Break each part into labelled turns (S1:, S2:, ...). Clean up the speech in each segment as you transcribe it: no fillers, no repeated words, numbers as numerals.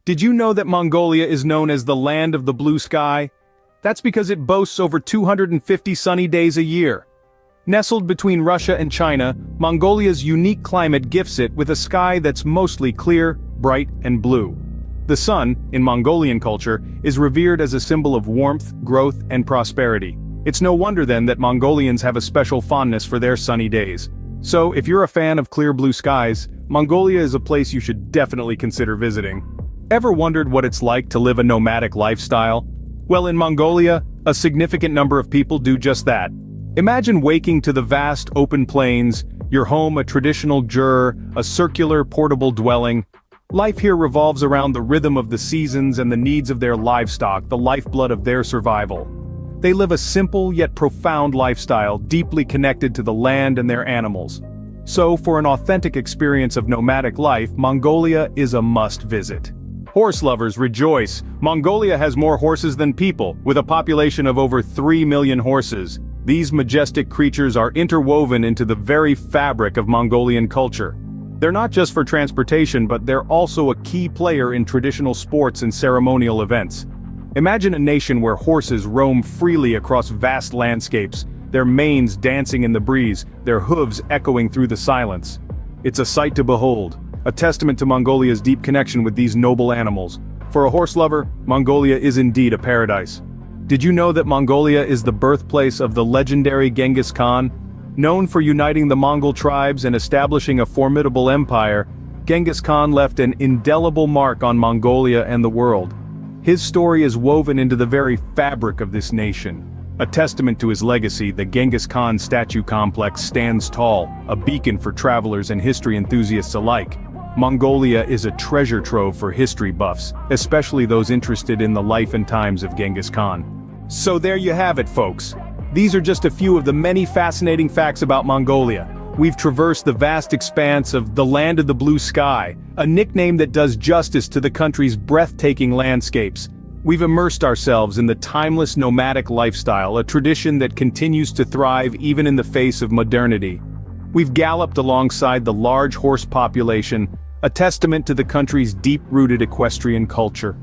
S1: Did you know that Mongolia is known as the land of the blue sky? That's because it boasts over 250 sunny days a year. Nestled between Russia and China, Mongolia's unique climate gifts it with a sky that's mostly clear, bright, and blue. The sun, in Mongolian culture, is revered as a symbol of warmth, growth, and prosperity. It's no wonder then that Mongolians have a special fondness for their sunny days. So, if you're a fan of clear blue skies, Mongolia is a place you should definitely consider visiting. Ever wondered what it's like to live a nomadic lifestyle? Well, in Mongolia, a significant number of people do just that. Imagine waking to the vast open plains, your home a traditional jur, a circular portable dwelling. Life here revolves around the rhythm of the seasons and the needs of their livestock, the lifeblood of their survival. They live a simple yet profound lifestyle, deeply connected to the land and their animals. So, for an authentic experience of nomadic life, Mongolia is a must-visit. Horse lovers rejoice! Mongolia has more horses than people, with a population of over 3 million horses. These majestic creatures are interwoven into the very fabric of Mongolian culture. They're not just for transportation, but they're also a key player in traditional sports and ceremonial events. Imagine a nation where horses roam freely across vast landscapes, their manes dancing in the breeze, their hooves echoing through the silence. It's a sight to behold, a testament to Mongolia's deep connection with these noble animals. For a horse lover, Mongolia is indeed a paradise. Did you know that Mongolia is the birthplace of the legendary Genghis Khan? Known for uniting the Mongol tribes and establishing a formidable empire, Genghis Khan left an indelible mark on Mongolia and the world. His story is woven into the very fabric of this nation. A testament to his legacy, the Genghis Khan statue complex stands tall, a beacon for travelers and history enthusiasts alike. Mongolia is a treasure trove for history buffs, especially those interested in the life and times of Genghis Khan. So there you have it, folks. These are just a few of the many fascinating facts about Mongolia. We've traversed the vast expanse of the land of the blue sky, a nickname that does justice to the country's breathtaking landscapes. We've immersed ourselves in the timeless nomadic lifestyle, a tradition that continues to thrive even in the face of modernity. We've galloped alongside the large horse population, a testament to the country's deep-rooted equestrian culture.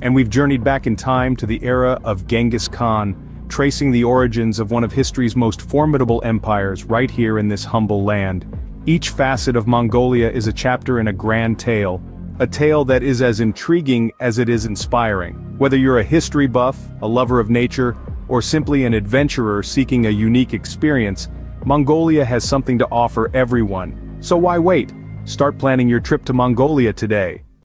S1: And we've journeyed back in time to the era of Genghis Khan, tracing the origins of one of history's most formidable empires right here in this humble land. Each facet of Mongolia is a chapter in a grand tale, a tale that is as intriguing as it is inspiring. Whether you're a history buff, a lover of nature, or simply an adventurer seeking a unique experience, Mongolia has something to offer everyone. So why wait? Start planning your trip to Mongolia today.